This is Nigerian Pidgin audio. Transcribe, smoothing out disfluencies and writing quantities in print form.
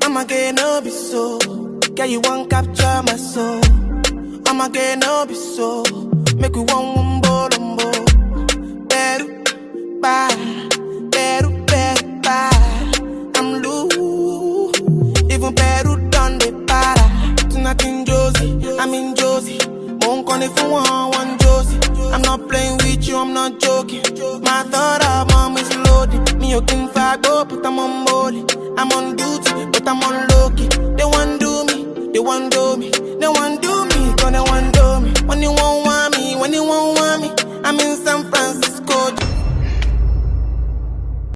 I'ma get no be so. Girl, you won't capture my soul. I'ma get no be so. Make we one wumbo lumbo. Beru, bye. Beru, beru, bye. I'm loose. Even Peru done the para. Tonight in Josie, I'm in Josie. Won't call if you want one Josie. I'm not playing with you, I'm not joking. My thought of mom is loaded. Me, you can go, but I'm on molly. I'm on duty, but I'm on low-key. They want do me, they want do